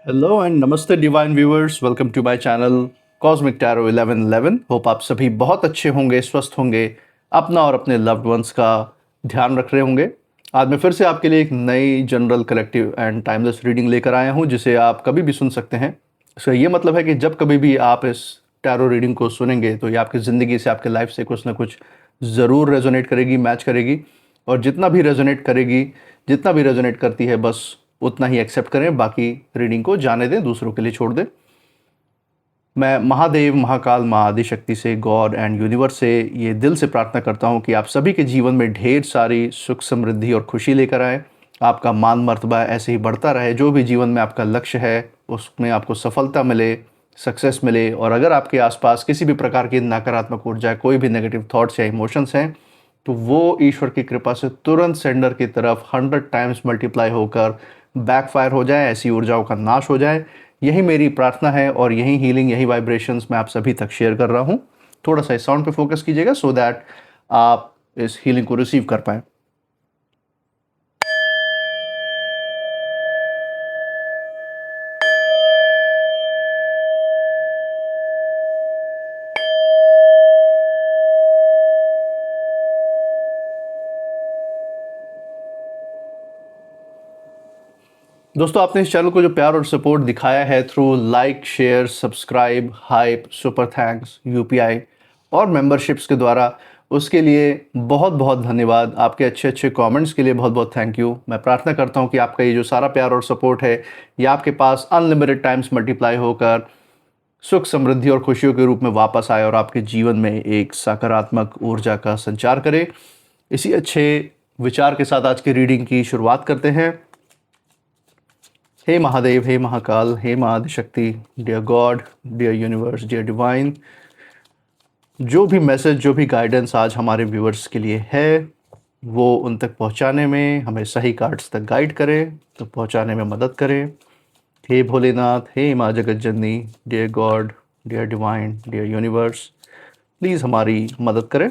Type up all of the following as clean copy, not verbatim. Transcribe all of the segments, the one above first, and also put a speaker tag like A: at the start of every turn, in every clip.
A: Hello and नमस्ते divine viewers, welcome to my channel cosmic tarot 1111। Hope आप सभी बहुत अच्छे होंगे, स्वस्थ होंगे, अपना और अपने लव्ड वंस का ध्यान रख रहे होंगे। आज मैं फिर से आपके लिए एक नई general collective and timeless reading लेकर आया हूं, जिसे आप कभी भी सुन सकते हैं। इसका ये मतलब है कि जब कभी भी आप इस टैरो रीडिंग को सुनेंगे तो ये आपकी ज़िंदगी से, आपके लाइफ से कुछ ना कुछ ज़रूर रेजोनेट करेगी, मैच करेगी। और जितना भी रेजोनेट करेगी, जितना भी रेजोनेट करती है, बस उतना ही एक्सेप्ट करें, बाकी रीडिंग को जाने दें, दूसरों के लिए छोड़ दें। मैं महादेव, महाकाल, माँ आदिशक्ति से, गॉड एंड यूनिवर्स से ये दिल से प्रार्थना करता हूँ कि आप सभी के जीवन में ढेर सारी सुख, समृद्धि और खुशी लेकर आए। आपका मान मर्तबा ऐसे ही बढ़ता रहे। जो भी जीवन में आपका लक्ष्य है उसमें आपको सफलता मिले, सक्सेस मिले। और अगर आपके आसपास किसी भी प्रकार की नकारात्मक ऊर्जा, कोई भी नेगेटिव थॉट्स या इमोशंस हैं, तो वो ईश्वर की कृपा से तुरंत सेंडर की तरफ 100 टाइम्स मल्टीप्लाई होकर बैकफायर हो जाए, ऐसी ऊर्जाओं का नाश हो जाए। यही मेरी प्रार्थना है और यही हीलिंग, यही वाइब्रेशंस मैं आप सभी तक शेयर कर रहा हूँ। थोड़ा सा इस साउंड पे फोकस कीजिएगा सो दैट आप इस हीलिंग को रिसीव कर पाएँ। दोस्तों, आपने इस चैनल को जो प्यार और सपोर्ट दिखाया है through like, share, subscribe, hype, super thanks, UPI और मेंबरशिप्स के द्वारा, उसके लिए बहुत बहुत धन्यवाद। आपके अच्छे अच्छे कमेंट्स के लिए बहुत बहुत थैंक यू। मैं प्रार्थना करता हूं कि आपका ये जो सारा प्यार और सपोर्ट है, ये आपके पास अनलिमिटेड टाइम्स मल्टीप्लाई होकर सुख, समृद्धि और खुशियों के रूप में वापस आए और आपके जीवन में एक सकारात्मक ऊर्जा का संचार करे। इसी अच्छे विचार के साथ आज की रीडिंग की शुरुआत करते हैं। हे महादेव, हे महाकाल, हे माँ Adishakti, dear God, dear universe, dear divine, जो भी मैसेज, जो भी गाइडेंस आज हमारे व्यूअर्स के लिए है, वो उन तक पहुंचाने में हमें सही कार्ड्स तक गाइड करें, तो पहुंचाने में मदद करें। हे भोलेनाथ, हे माँ जगत जननी, dear God, dear divine, dear universe, please हमारी मदद करें।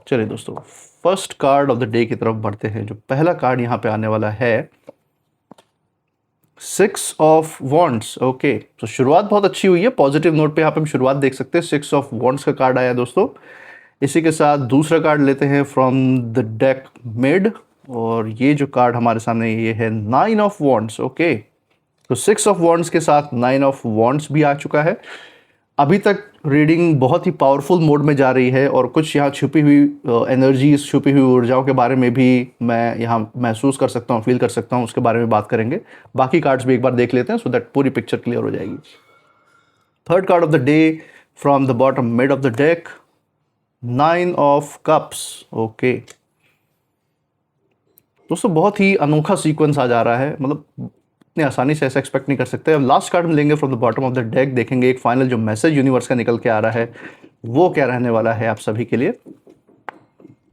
A: चलिए दोस्तों, first card of the day की तरफ बढ़ते हैं। जो पहला कार्ड यहाँ पे आने वाला है, 6 ऑफ वॉन्ड्स। ओके, तो शुरुआत बहुत अच्छी हुई है, पॉजिटिव नोट पे यहाँ पे हम शुरुआत देख सकते हैं। 6 ऑफ वॉन्ड्स का कार्ड आया दोस्तों। इसी के साथ दूसरा कार्ड लेते हैं फ्रॉम द डेक मिड, और ये जो कार्ड हमारे सामने ये है 9 ऑफ वॉन्ड्स। ओके, तो 6 ऑफ वॉन्ड्स के साथ 9 ऑफ वॉन्ड्स भी आ चुका है। अभी तक रीडिंग बहुत ही पावरफुल मोड में जा रही है और कुछ यहाँ छुपी हुई एनर्जीज, छुपी हुई ऊर्जाओं के बारे में भी मैं यहाँ महसूस कर सकता हूँ, फील कर सकता हूँ। उसके बारे में बात करेंगे। बाकी कार्ड्स भी एक बार देख लेते हैं सो दैट पूरी पिक्चर क्लियर हो जाएगी। Third card of the day from the bottom mid of the deck, 9 of cups. Okay दोस्तों, बहुत ही अनोखा सीक्वेंस आ जा रहा है, मतलब इतनी आसानी से ऐसा एक्सपेक्ट नहीं कर सकते। अब लास्ट कार्ड में लेंगे from the bottom of the deck, देखेंगे एक फाइनल जो मैसेज यूनिवर्स का निकल के आ रहा है वो क्या रहने वाला है आप सभी के लिए।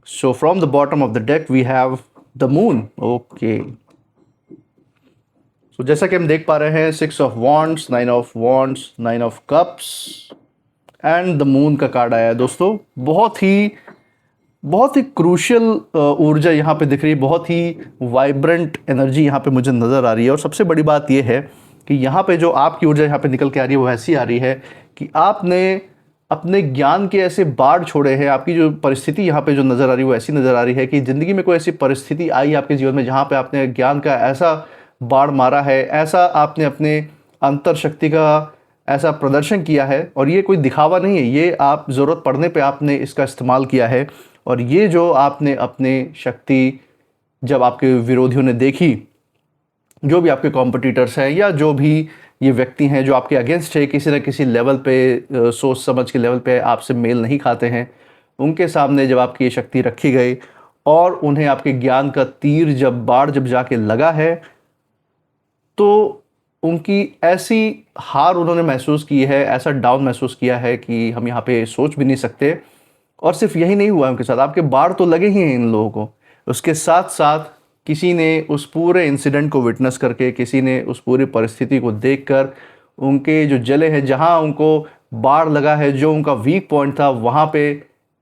A: So from the bottom of the deck we have the moon. Okay, so जैसा कि हम देख पा रहे हैं, 6 of wands, 9 of wands, 9 of cups and the moon का कार्ड आया है दोस्तों। बहुत ही क्रूशियल ऊर्जा यहाँ पे दिख रही है, बहुत ही वाइब्रेंट एनर्जी यहाँ पे मुझे नज़र आ रही है। और सबसे बड़ी बात यह है कि यहाँ पे जो आपकी ऊर्जा यहाँ पे निकल के आ रही है वो ऐसी आ रही है कि आपने अपने ज्ञान के ऐसे बाढ़ छोड़े हैं। आपकी जो परिस्थिति यहाँ पे जो नज़र आ रही है वो ऐसी नज़र आ रही है कि ज़िंदगी में कोई ऐसी परिस्थिति आई आपके जीवन में जहाँ पे आपने ज्ञान का ऐसा बाढ़ मारा है, ऐसा आपने अपने अंतर शक्ति का ऐसा प्रदर्शन किया है। और ये कोई दिखावा नहीं है, ये आप ज़रूरत पड़ने पे आपने इसका इस्तेमाल किया है। और ये जो आपने अपने शक्ति, जब आपके विरोधियों ने देखी, जो भी आपके कॉम्पिटिटर्स हैं या जो भी ये व्यक्ति हैं जो आपके अगेंस्ट है, किसी न किसी लेवल पे, सोच समझ के लेवल पे आपसे मेल नहीं खाते हैं, उनके सामने जब आपकी ये शक्ति रखी गई और उन्हें आपके ज्ञान का तीर जब बाढ़ जब जाके लगा है, तो उनकी ऐसी हार उन्होंने महसूस की है, ऐसा डाउन महसूस किया है कि हम यहाँ पे सोच भी नहीं सकते। और सिर्फ यही नहीं हुआ उनके साथ, आपके बाढ़ तो लगे ही हैं इन लोगों को, उसके साथ साथ किसी ने उस पूरे इंसिडेंट को विटनेस करके, किसी ने उस पूरी परिस्थिति को देखकर, उनके जो जले हैं, जहाँ उनको बाढ़ लगा है, जो उनका वीक पॉइंट था, वहाँ पे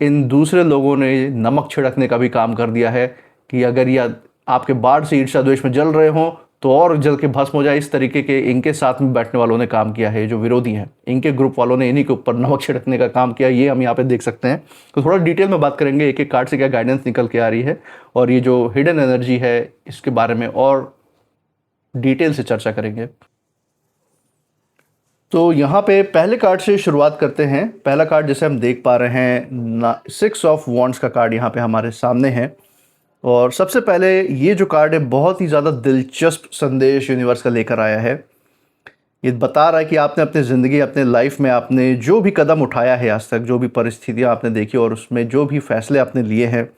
A: इन दूसरे लोगों ने नमक छिड़कने का भी काम कर दिया है कि अगर ये आपके बाढ़ से ईर्ष्या द्वेष में जल रहे हों तो और जल के भस्म हो जाए, इस तरीके के इनके साथ में बैठने वालों ने काम किया है। जो विरोधी हैं, इनके ग्रुप वालों ने इन्हीं के ऊपर नमक छिड़कने का काम किया, ये हम यहाँ पे देख सकते हैं। तो थोड़ा डिटेल में बात करेंगे एक एक कार्ड से क्या गाइडेंस निकल के आ रही है, और ये जो हिडन एनर्जी है इसके बारे में और डिटेल से चर्चा करेंगे। तो यहाँ पे पहले कार्ड से शुरुआत करते हैं। पहला कार्ड जैसे हम देख पा रहे हैं, 6 ऑफ वॉन्ड्स का कार्ड यहाँ पे हमारे सामने है। और सबसे पहले ये जो कार्ड है बहुत ही ज़्यादा दिलचस्प संदेश यूनिवर्स का लेकर आया है। ये बता रहा है कि आपने अपनी ज़िंदगी, अपने लाइफ में आपने जो भी कदम उठाया है आज तक, जो भी परिस्थितियाँ आपने देखी और उसमें जो भी फैसले आपने लिए हैं,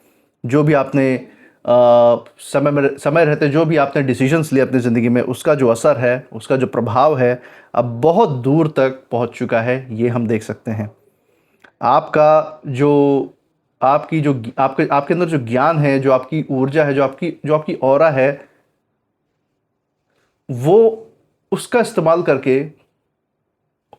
A: जो भी आपने समय रहते जो भी आपने डिसीजंस लिए अपनी ज़िंदगी में, उसका जो असर है, उसका जो प्रभाव है अब बहुत दूर तक पहुंच चुका है, ये हम देख सकते हैं। आपका जो आपके अंदर जो ज्ञान है, जो आपकी ऊर्जा है, जो आपकी ऑरा है, वो उसका इस्तेमाल करके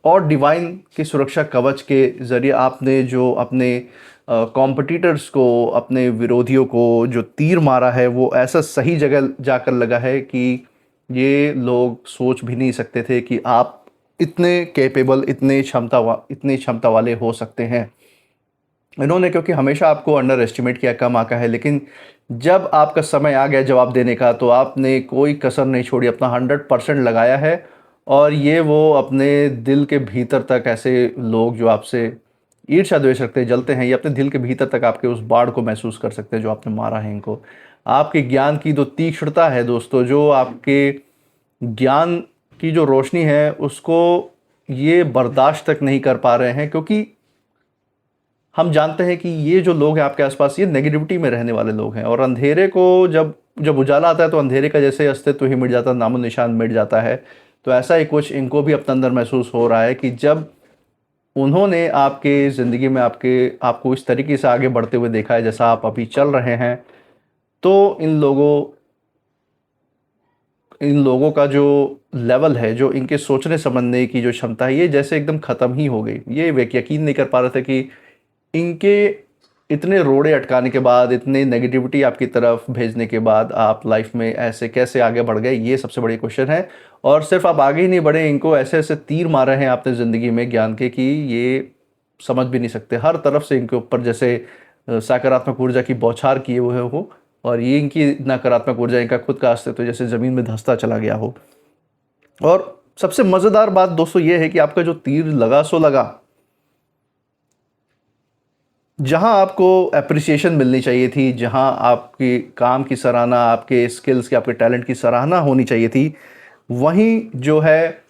A: और डिवाइन की सुरक्षा कवच के ज़रिए आपने जो अपने कॉम्पिटिटर्स को, अपने विरोधियों को जो तीर मारा है, वो ऐसा सही जगह जाकर लगा है कि ये लोग सोच भी नहीं सकते थे कि आप इतने कैपेबल, इतने क्षमता वाले हो सकते हैं। इन्होंने क्योंकि हमेशा आपको अंडर एस्टिमेट किया, कम आंका है, लेकिन जब आपका समय आ गया जवाब देने का तो आपने कोई कसर नहीं छोड़ी, अपना 100% लगाया है। और ये वो अपने दिल के भीतर तक ऐसे लोग जो आपसे ईर्ष्या द्वेष रखते हैं, जलते हैं, ये अपने दिल के भीतर तक आपके उस बाढ़ को महसूस कर सकते हैं जो आपने मारा है इनको। आपके ज्ञान की जो तीक्ष्णता है दोस्तों, जो आपके ज्ञान की जो रोशनी है, उसको ये बर्दाश्त तक नहीं कर पा रहे हैं, क्योंकि हम जानते हैं कि ये जो लोग हैं आपके आसपास, ये नेगेटिविटी में रहने वाले लोग हैं। और अंधेरे को जब उजाला आता है तो अंधेरे का जैसे अस्तित्व ही मिट जाता है, नामो निशान मिट जाता है। तो ऐसा ही कुछ इनको भी अपने अंदर महसूस हो रहा है कि जब उन्होंने आपके ज़िंदगी में आपको इस तरीके से आगे बढ़ते हुए देखा है जैसा आप अभी चल रहे हैं, तो इन लोगों का जो लेवल है, जो इनके सोचने समझने की जो क्षमता है, ये जैसे एकदम ख़त्म ही हो गई। ये वे यकीन नहीं कर पा रहे थे कि इनके इतने रोड़े अटकाने के बाद, इतने नेगेटिविटी आपकी तरफ भेजने के बाद आप लाइफ में ऐसे कैसे आगे बढ़ गए, ये सबसे बड़ी क्वेश्चन है। और सिर्फ आप आगे ही नहीं बढ़े, इनको ऐसे ऐसे तीर मारे हैं आपने ज़िंदगी में ज्ञान के कि ये समझ भी नहीं सकते। हर तरफ से इनके ऊपर जैसे सकारात्मक ऊर्जा की बौछार किए हुए हो, और ये इनकी नकारात्मक ऊर्जा, इनका खुद का अस्तित्व जैसे ज़मीन में धंसता चला गया हो। और सबसे मज़ेदार बात दोस्तों ये है कि आपका जो तीर लगा सो लगा। जहाँ आपको एप्रिसिएशन मिलनी चाहिए थी, जहाँ आपके काम की सराहना, आपके स्किल्स की, आपके टैलेंट की सराहना होनी चाहिए थी, वहीं जो है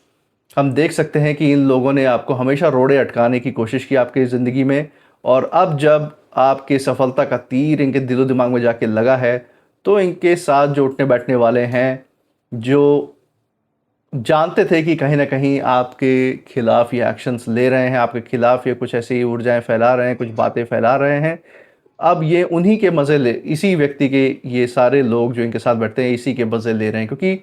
A: हम देख सकते हैं कि इन लोगों ने आपको हमेशा रोड़े अटकाने की कोशिश की आपके ज़िंदगी में। और अब जब आपके सफलता का तीर इनके दिलो दिमाग में जाके लगा है, तो इनके साथ जो उठने बैठने वाले हैं, जो जानते थे कि कहीं ना कहीं आपके खिलाफ ये एक्शंस ले रहे हैं, आपके खिलाफ ये कुछ ऐसी ऊर्जाएं फैला रहे हैं, कुछ बातें फैला रहे हैं, अब ये उन्हीं के मज़े ले, इसी व्यक्ति के, ये सारे लोग जो इनके साथ बैठते हैं इसी के मज़े ले रहे हैं, क्योंकि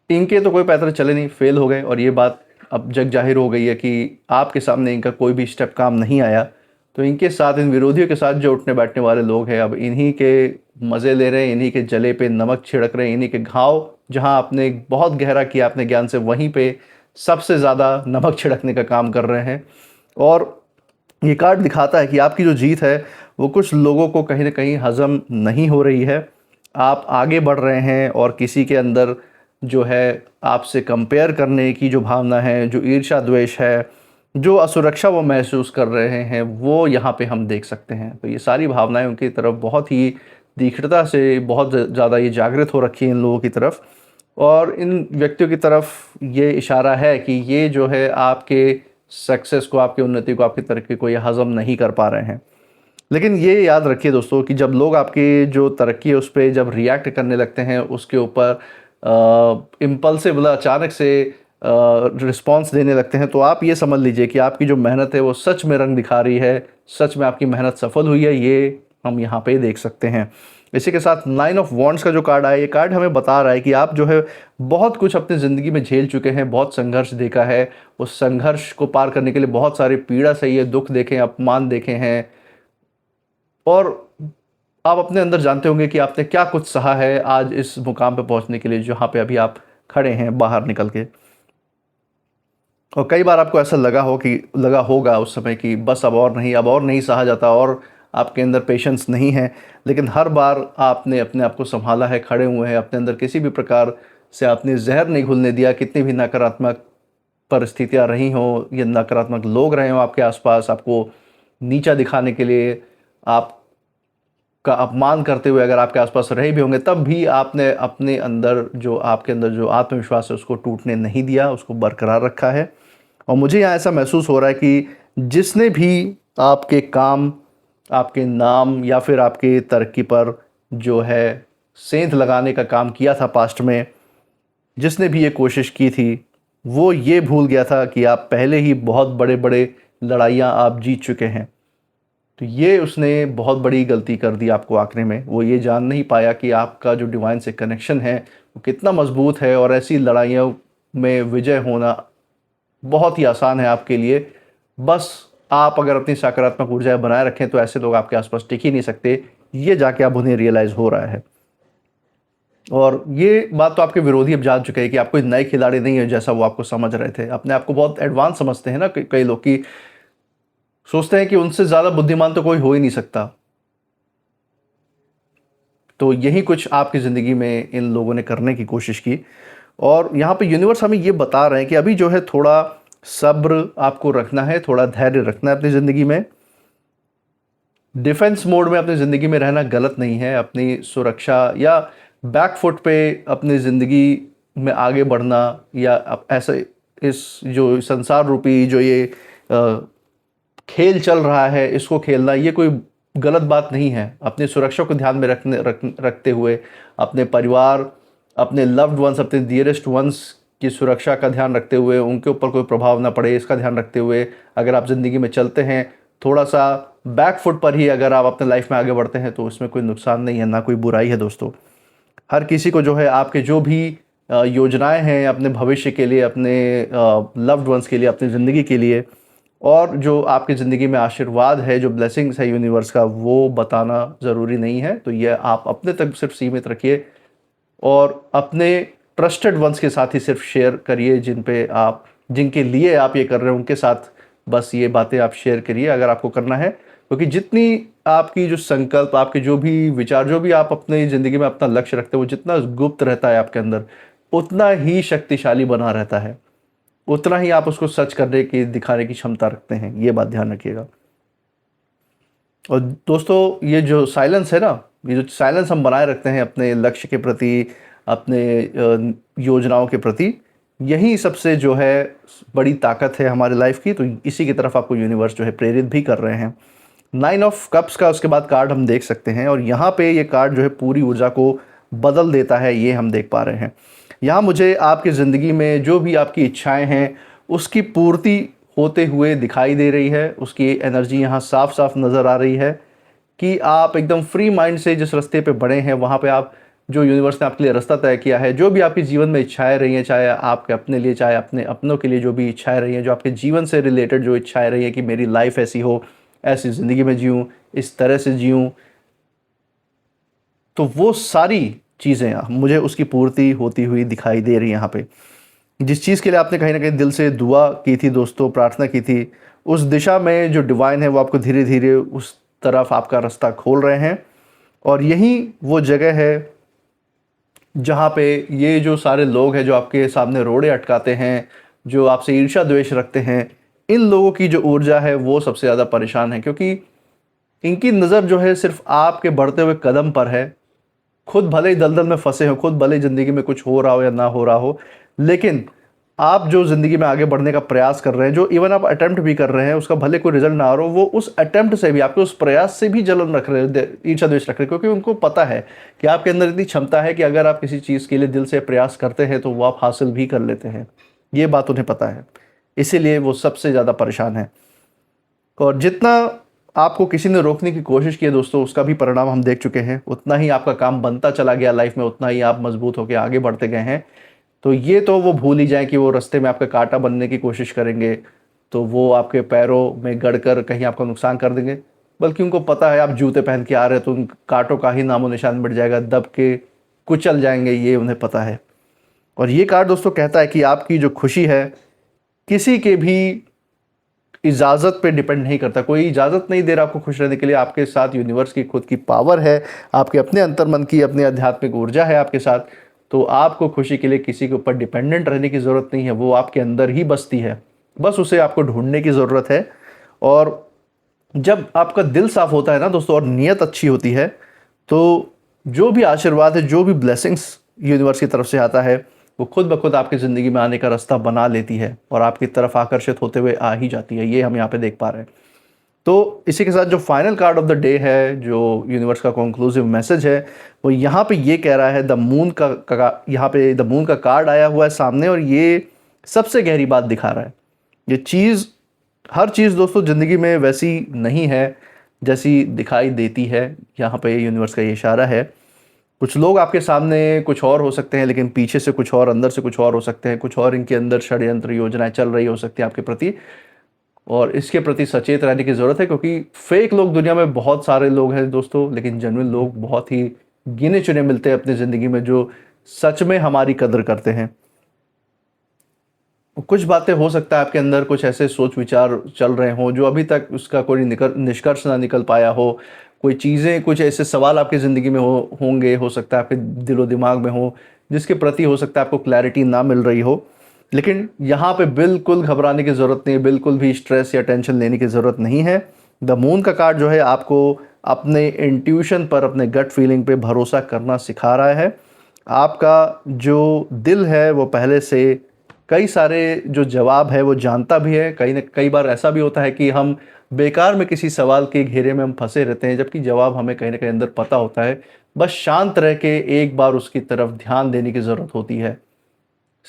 A: इनके तो कोई पैतरे चले नहीं, फेल हो गए। और ये बात अब जग जाहिर हो गई है कि आपके सामने इनका कोई भी स्टेप काम नहीं आया। तो इनके साथ, इन विरोधियों के साथ जो उठने बैठने वाले लोग हैं, अब इन्हीं के मज़े ले रहे हैं, इन्हीं के जले पे नमक छिड़क रहे हैं, इन्हीं के घाव जहां आपने बहुत गहरा किया अपने ज्ञान से, वहीं पे सबसे ज़्यादा नमक छिड़कने का काम कर रहे हैं। और ये कार्ड दिखाता है कि आपकी जो जीत है वो कुछ लोगों को कहीं ना कहीं हज़म नहीं हो रही है। आप आगे बढ़ रहे हैं और किसी के अंदर जो है आपसे कंपेयर करने की जो भावना है, जो ईर्ष्या द्वेष है, जो असुरक्षा वो महसूस कर रहे हैं, वो यहाँ पे हम देख सकते हैं। तो ये सारी भावनाएं उनकी तरफ बहुत ही तीक्ष्णता से, बहुत ज़्यादा ये जागृत हो रखी है इन लोगों की तरफ। और इन व्यक्तियों की तरफ ये इशारा है कि ये जो है आपके सक्सेस को, आपकी उन्नति को, आपकी तरक्की को ये हज़म नहीं कर पा रहे हैं। लेकिन ये याद रखिए दोस्तों कि जब लोग आपकी जो तरक्की है उस पर जब रिएक्ट करने लगते हैं, उसके ऊपर इम्पल्सिव, अचानक से रिस्पॉन्स देने लगते हैं, तो आप ये समझ लीजिए कि आपकी जो मेहनत है वो सच में रंग दिखा रही है, सच में आपकी मेहनत सफल हुई है। ये हम यहाँ पे देख सकते हैं। इसी के साथ 9 ऑफ वॉन्ड्स का जो कार्ड आया, ये कार्ड हमें बता रहा है कि आप जो है बहुत कुछ अपनी ज़िंदगी में झेल चुके हैं, बहुत संघर्ष देखा है। उस संघर्ष को पार करने के लिए बहुत सारी पीड़ा सही है, दुख देखे, अपमान देखे हैं, और आप अपने अंदर जानते होंगे कि आपने क्या कुछ सहा है आज इस मुकाम पे पहुंचने के लिए जहाँ पे अभी आप खड़े हैं बाहर निकल के। और कई बार आपको ऐसा लगा होगा उस समय कि बस अब और नहीं सहा जाता, और आपके अंदर पेशेंस नहीं है। लेकिन हर बार आपने अपने आप को संभाला है, खड़े हुए हैं, अपने अंदर किसी भी प्रकार से आपने जहर नहीं घुलने दिया। कितनी भी नकारात्मक परिस्थितियाँ रही हों या नकारात्मक लोग रहे हों आपके आसपास, आपको नीचा दिखाने के लिए, आपका अपमान करते हुए अगर आपके आसपास रहे भी होंगे, तब भी आपने अपने अंदर आपके अंदर जो आत्मविश्वास है उसको टूटने नहीं दिया, उसको बरकरार रखा है। और मुझे यहाँ ऐसा महसूस हो रहा है कि जिसने भी आपके काम, आपके नाम या फिर आपके तरक्की पर जो है सेंध लगाने का काम किया था पास्ट में, जिसने भी ये कोशिश की थी, वो ये भूल गया था कि आप पहले ही बहुत बड़े बड़े लड़ाइयाँ आप जीत चुके हैं। तो ये उसने बहुत बड़ी गलती कर दी आपको आखिरी में। वो ये जान नहीं पाया कि आपका जो डिवाइन से कनेक्शन है वो कितना मजबूत है, और ऐसी लड़ाइयों में विजय होना बहुत ही आसान है आपके लिए। बस आप अगर अपनी सकारात्मक ऊर्जा बनाए रखें तो ऐसे लोग आपके आसपास टिक ही नहीं सकते। ये जाके अब उन्हें रियलाइज़ हो रहा है। और ये बात तो आपके विरोधी अब जान चुके हैं कि आप कोई नए खिलाड़ी नहीं है जैसा वो आपको समझ रहे थे। अपने आप को बहुत एडवांस समझते हैं ना कई लोग, की सोचते हैं कि उनसे ज़्यादा बुद्धिमान तो कोई हो ही नहीं सकता। तो यही कुछ आपकी ज़िंदगी में इन लोगों ने करने की कोशिश की। और यहाँ पे यूनिवर्स हमें ये बता रहे हैं कि अभी जो है थोड़ा सब्र आपको रखना है, थोड़ा धैर्य रखना है अपनी ज़िंदगी में। डिफेंस मोड में अपनी ज़िंदगी में रहना गलत नहीं है। अपनी सुरक्षा या बैक फुट पे अपनी ज़िंदगी में आगे बढ़ना, या ऐसे इस जो संसार रूपी जो ये खेल चल रहा है इसको खेलना, ये कोई गलत बात नहीं है। अपनी सुरक्षा को ध्यान में रखते हुए, अपने परिवार, अपने लव्ड वंस, अपने डियरेस्ट वंस की सुरक्षा का ध्यान रखते हुए, उनके ऊपर कोई प्रभाव ना पड़े इसका ध्यान रखते हुए अगर आप ज़िंदगी में चलते हैं, थोड़ा सा बैक फुट पर ही अगर आप अपने लाइफ में आगे बढ़ते हैं, तो इसमें कोई नुकसान नहीं है, ना कोई बुराई है दोस्तों। हर किसी को जो है आपके जो भी योजनाएं हैं अपने भविष्य के लिए, अपने लव्ड वंस के लिए, अपनी ज़िंदगी के लिए, और जो आपकी ज़िंदगी में आशीर्वाद है, जो ब्लेसिंग्स है यूनिवर्स का, वो बताना ज़रूरी नहीं है। तो ये आप अपने तक सिर्फ सीमित रखिए और अपने ट्रस्टेड वंस के साथ ही सिर्फ शेयर करिए, जिनके लिए आप ये कर रहे हैं उनके साथ बस ये बातें आप शेयर करिए अगर आपको करना है। क्योंकि जितनी आपकी जो संकल्प, आपके जो भी विचार, जो भी आप अपनी ज़िंदगी में अपना लक्ष्य रखते हो, वो जितना गुप्त रहता है आपके अंदर, उतना ही शक्तिशाली बना रहता है, उतना ही आप उसको सच करने की, दिखाने की क्षमता रखते हैं। ये बात ध्यान रखिएगा। और दोस्तों, ये जो साइलेंस है ना, ये जो साइलेंस हम बनाए रखते हैं अपने लक्ष्य के प्रति, अपने योजनाओं के प्रति, यही सबसे जो है बड़ी ताकत है हमारे लाइफ की। तो इसी की तरफ आपको यूनिवर्स जो है प्रेरित भी कर रहे हैं। 9 ऑफ कप्स का उसके बाद कार्ड हम देख सकते हैं, और यहाँ पे ये कार्ड जो है पूरी ऊर्जा को बदल देता है, ये हम देख पा रहे हैं। यहाँ मुझे आपकी ज़िंदगी में जो भी आपकी इच्छाएं हैं उसकी पूर्ति होते हुए दिखाई दे रही है। उसकी एनर्जी यहाँ साफ साफ नज़र आ रही है कि आप एकदम फ्री माइंड से जिस रास्ते पे बढ़े हैं, वहाँ पे आप, जो यूनिवर्स ने आपके लिए रास्ता तय किया है, जो भी आपके जीवन में इच्छाएं रही हैं, चाहे आपके अपने लिए, चाहे अपने अपनों के लिए जो भी इच्छाएं रही हैं, जो आपके जीवन से रिलेटेड जो इच्छाएं रही हैं कि मेरी लाइफ ऐसी हो, ऐसी ज़िंदगी में जीऊँ, इस तरह से जीऊँ, तो वो सारी चीज़ें मुझे उसकी पूर्ति होती हुई दिखाई दे रही है यहाँ पे। जिस चीज़ के लिए आपने कहीं ना कहीं दिल से दुआ की थी दोस्तों, प्रार्थना की थी, उस दिशा में जो डिवाइन है वो आपको धीरे धीरे उस तरफ आपका रास्ता खोल रहे हैं। और यही वो जगह है जहाँ पे ये जो सारे लोग हैं जो आपके सामने रोड़े अटकाते हैं, जो आपसे ईर्ष्या द्वेष रखते हैं, इन लोगों की जो ऊर्जा है वो सबसे ज़्यादा परेशान है, क्योंकि इनकी नज़र जो है सिर्फ आपके बढ़ते हुए कदम पर है। खुद भले ही दलदल में फंसे हो, खुद भले ही ज़िंदगी में कुछ हो रहा हो या ना हो रहा हो, लेकिन आप जो ज़िंदगी में आगे बढ़ने का प्रयास कर रहे हैं, जो इवन आप अटेम्प्ट भी कर रहे हैं, उसका भले कोई रिजल्ट ना आ रहा हो, वो उस अटेम्प्ट से भी, आपके उस प्रयास से भी जलन रख रहे हैं, ईर्ष्या द्वेष रख रहे हैं, क्योंकि उनको पता है कि आपके अंदर इतनी क्षमता है कि अगर आप किसी चीज़ के लिए दिल से प्रयास करते हैं तो वो आप हासिल भी कर लेते हैं। ये बात उन्हें पता है, इसीलिए वो सबसे ज़्यादा परेशान है। और जितना आपको किसी ने रोकने की कोशिश की है दोस्तों, उसका भी परिणाम हम देख चुके हैं। उतना ही आपका काम बनता चला गया लाइफ में, उतना ही आप मजबूत होकर आगे बढ़ते गए हैं। तो ये तो वो भूल ही जाएं कि वो रास्ते में आपका कांटा बनने की कोशिश करेंगे, तो वो आपके पैरों में गड़ कर कहीं आपका नुकसान कर देंगे। बल्कि उनको पता है आप जूते पहन के आ रहे हैं तो उन कांटों का ही नामो निशान मिट जाएगा, दब के कुचल जाएंगे, ये उन्हें पता है। और ये कार्ड दोस्तों कहता है कि आपकी जो खुशी है किसी के भी इजाज़त पे डिपेंड नहीं करता, कोई इजाज़त नहीं दे रहा आपको खुश रहने के लिए। आपके साथ यूनिवर्स की खुद की पावर है, आपके अपने अंतर्मन की अपनी आध्यात्मिक ऊर्जा है आपके साथ। तो आपको खुशी के लिए किसी के ऊपर डिपेंडेंट रहने की ज़रूरत नहीं है, वो आपके अंदर ही बसती है, बस उसे आपको ढूंढने की ज़रूरत है। और जब आपका दिल साफ होता है ना दोस्तों और नीयत अच्छी होती है, तो जो भी आशीर्वाद है, जो भी ब्लेसिंग्स यूनिवर्स की तरफ से आता है, वो खुद ब खुद आपकी ज़िंदगी में आने का रास्ता बना लेती है और आपकी तरफ आकर्षित होते हुए आ ही जाती है। ये हम यहाँ पे देख पा रहे हैं। तो इसी के साथ जो final card of the day है, जो यूनिवर्स का कंक्लूसिव मैसेज है, वो यहाँ पे ये कह रहा है, द मून यहाँ पे द मून का कार्ड आया हुआ है सामने, और ये सबसे गहरी बात दिखा रहा है। ये चीज़, हर चीज़ दोस्तों ज़िंदगी में वैसी नहीं है जैसी दिखाई देती है। यहाँ पे यूनिवर्स का ये इशारा है। कुछ लोग आपके सामने कुछ और हो सकते हैं, लेकिन पीछे से कुछ और, अंदर से कुछ और हो सकते हैं। कुछ और इनके अंदर षड्यंत्र योजनाएं चल रही हो सकती हैं आपके प्रति, और इसके प्रति सचेत रहने की ज़रूरत है, क्योंकि फेक लोग दुनिया में बहुत सारे लोग हैं दोस्तों, लेकिन जेन्युइन लोग बहुत ही गिने चुने मिलते हैं अपनी ज़िंदगी में, जो सच में हमारी कदर करते हैं। कुछ बातें हो सकता है आपके अंदर कुछ ऐसे सोच विचार चल रहे हों जो अभी तक उसका कोई निष्कर्ष ना निकल पाया हो। कोई चीज़ें, कुछ ऐसे सवाल आपकी ज़िंदगी में होंगे, हो सकता है आपके दिलो दिमाग में हो, जिसके प्रति हो सकता है आपको क्लैरिटी ना मिल रही हो। लेकिन यहाँ पे बिल्कुल घबराने की ज़रूरत नहीं है, बिल्कुल भी स्ट्रेस या टेंशन लेने की ज़रूरत नहीं है। द मून का कार्ड जो है आपको अपने इंट्यूशन पर, अपने गट फीलिंग पे भरोसा करना सिखा रहा है। आपका जो दिल है वो पहले से कई सारे जो जवाब है वो जानता भी है। कई बार ऐसा भी होता है कि हम बेकार में किसी सवाल के घेरे में हम फंसे रहते हैं, जबकि जवाब हमें कहीं ना कहीं अंदर पता होता है। बस शांत रह के एक बार उसकी तरफ ध्यान देने की ज़रूरत होती है।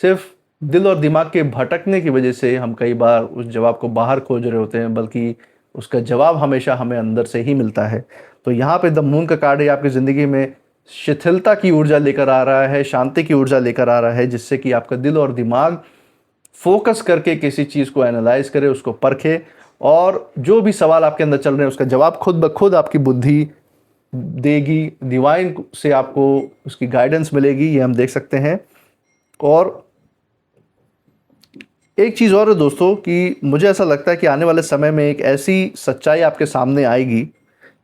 A: सिर्फ दिल और दिमाग के भटकने की वजह से हम कई बार उस जवाब को बाहर खोज रहे होते हैं, बल्कि उसका जवाब हमेशा हमें अंदर से ही मिलता है। तो यहाँ पे द मून का कार्ड है, आपकी ज़िंदगी में शिथिलता की ऊर्जा लेकर आ रहा है, शांति की ऊर्जा लेकर आ रहा है, जिससे कि आपका दिल और दिमाग फोकस करके किसी चीज़ को एनालाइज करे, उसको परखे, और जो भी सवाल आपके अंदर चल रहे हैं उसका जवाब खुद ब खुद आपकी बुद्धि देगी। डिवाइन से आपको उसकी गाइडेंस मिलेगी, ये हम देख सकते हैं। और एक चीज़ और है दोस्तों कि मुझे ऐसा लगता है कि आने वाले समय में एक ऐसी सच्चाई आपके सामने आएगी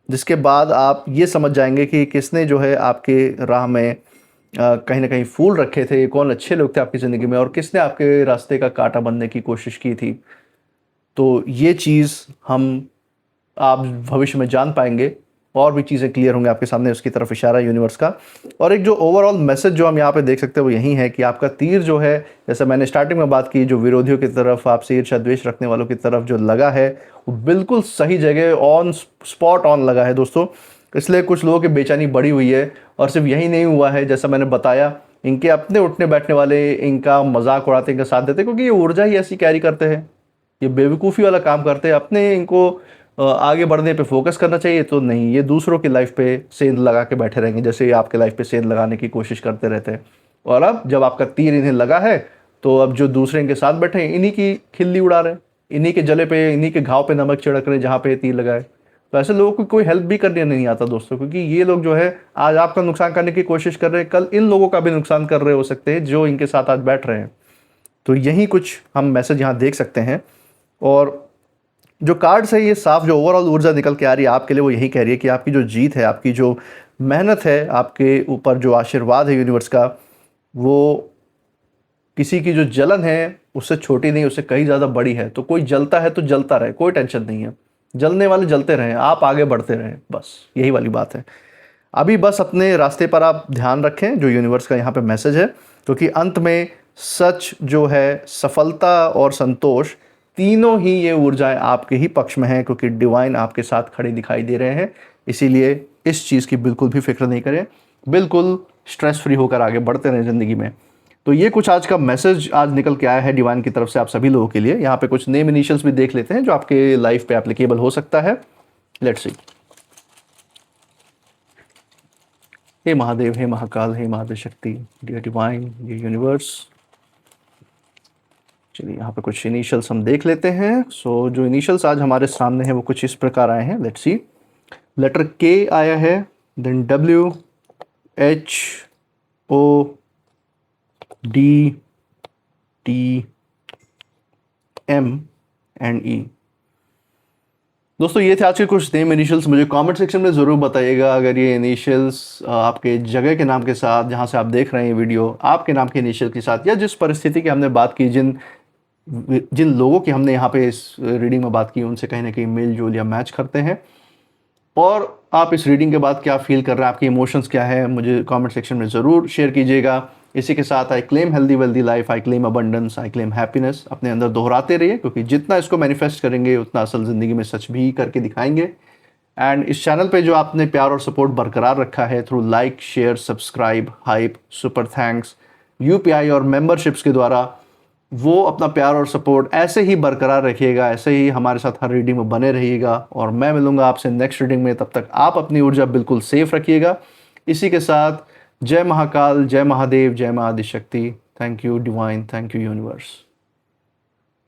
A: जिसके बाद आप ये समझ जाएंगे कि किसने जो है आपके राह में कहीं ना कहीं फूल रखे थे, कौन अच्छे लोग थे आपकी ज़िंदगी में, और किसने आपके रास्ते का कांटा बनने की कोशिश की थी। तो ये चीज़ आप भविष्य में जान पाएंगे, और भी चीज़ें क्लियर होंगे आपके सामने, उसकी तरफ इशारा यूनिवर्स का। और एक जो ओवरऑल मैसेज जो हम यहाँ पे देख सकते हैं वो यही है कि आपका तीर जो है, जैसे मैंने स्टार्टिंग में बात की, जो विरोधियों की तरफ, आपसे ईर्ष्या द्वेष रखने वालों की तरफ जो लगा है, वो बिल्कुल सही जगह, ऑन स्पॉट ऑन लगा है दोस्तों। इसलिए कुछ लोगों की बेचैनी बढ़ी हुई है। और सिर्फ यही नहीं हुआ है, जैसा मैंने बताया, इनके अपने उठने बैठने वाले इनका मजाक उड़ाते, इनका साथ देते, क्योंकि ये ऊर्जा ही ऐसी कैरी करते हैं, ये बेवकूफ़ी वाला काम करते हैं। अपने इनको आगे बढ़ने पे फोकस करना चाहिए, तो नहीं, ये दूसरों की लाइफ पे सेंध लगा के बैठे रहेंगे, जैसे ये आपके लाइफ पे सेंध लगाने की कोशिश करते रहते हैं। और अब जब आपका तीर इन्हें लगा है, तो अब जो दूसरे इनके साथ बैठे हैं, इन्हीं की खिल्ली उड़ा रहे हैं, इन्हीं के जले पे, इन्हीं के घाव पे नमक छिड़क रहे हैं जहाँ पे तीर लगाए। तो ऐसे लोगों को कोई हेल्प भी करने नहीं आता दोस्तों, क्योंकि ये लोग जो है आज आपका नुकसान करने की कोशिश कर रहे हैं, कल इन लोगों का भी नुकसान कर रहे हो सकते हैं जो इनके साथ आज बैठ रहे हैं। तो यही कुछ हम मैसेज यहाँ देख सकते हैं। और जो कार्ड्स है, ये साफ जो ओवरऑल ऊर्जा निकल के आ रही है आपके लिए, वो यही कह रही है कि आपकी जो जीत है, आपकी जो मेहनत है, आपके ऊपर जो आशीर्वाद है यूनिवर्स का, वो किसी की जो जलन है उससे छोटी नहीं, उससे कहीं ज़्यादा बड़ी है। तो कोई जलता है तो जलता रहे, कोई टेंशन नहीं है, जलने वाले जलते रहें, आप आगे बढ़ते रहें, बस यही वाली बात है। अभी बस अपने रास्ते पर आप ध्यान रखें, जो यूनिवर्स का यहाँ पे मैसेज है, क्योंकि अंत में सच जो है, सफलता और संतोष, तीनों ही ये ऊर्जाएं आपके ही पक्ष में हैं, क्योंकि डिवाइन आपके साथ खड़े दिखाई दे रहे हैं। इसीलिए इस चीज़ की बिल्कुल भी फिक्र नहीं करें, बिल्कुल स्ट्रेस फ्री होकर आगे बढ़ते रहें ज़िंदगी में। तो ये कुछ आज का मैसेज आज निकल के आया है डिवाइन की तरफ से आप सभी लोगों के लिए। यहाँ पे कुछ नेम इनिशियल्स भी देख लेते हैं जो आपके लाइफ पे एप्लीकेबल हो सकता है। Let's see. हे महादेव, हे महाकाल, हे महादेव शक्ति, डियर डिवाइन, ये यूनिवर्स। चलिए यहाँ पे कुछ इनिशियल्स हम देख लेते हैं। सो जो इनिशियल्स आज हमारे सामने हैं वो कुछ इस प्रकार आए हैं। Let's see. लेटर के आया है, then W H O D T M and E। दोस्तों ये थे आज के कुछ नेम इनिशियल्स। मुझे कमेंट सेक्शन में ज़रूर बताइएगा अगर ये इनिशियल्स आपके जगह के नाम के साथ, जहाँ से आप देख रहे हैं वीडियो, आपके नाम के इनिशियल के साथ, या जिस परिस्थिति की हमने बात की, जिन लोगों की हमने यहाँ पे इस रीडिंग में बात की, उनसे कहीं ना कहीं मेल जोल या मैच करते हैं। और आप इस रीडिंग के बाद क्या फील कर रहे हैं, आपके इमोशंस क्या है, मुझे कमेंट सेक्शन में ज़रूर शेयर कीजिएगा। इसी के साथ I claim healthy wealthy life, I claim abundance, I claim happiness अपने अंदर दोहराते रहिए, क्योंकि जितना इसको मैनिफेस्ट करेंगे उतना असल ज़िंदगी में सच भी करके दिखाएंगे। एंड इस चैनल पे जो आपने प्यार और सपोर्ट बरकरार रखा है through like, share, subscribe, hype, super thanks, UPI और मेंबरशिप्स के द्वारा, वो अपना प्यार और सपोर्ट ऐसे ही बरकरार रखिएगा, ऐसे ही हमारे साथ हर रीडिंग में बने रहिएगा। और मैं मिलूंगा आपसे नेक्स्ट रीडिंग में, तब तक आप अपनी ऊर्जा बिल्कुल सेफ रखिएगा। इसी के साथ जय महाकाल, जय महादेव, जय मां Adishakti. Thank you divine, thank you universe.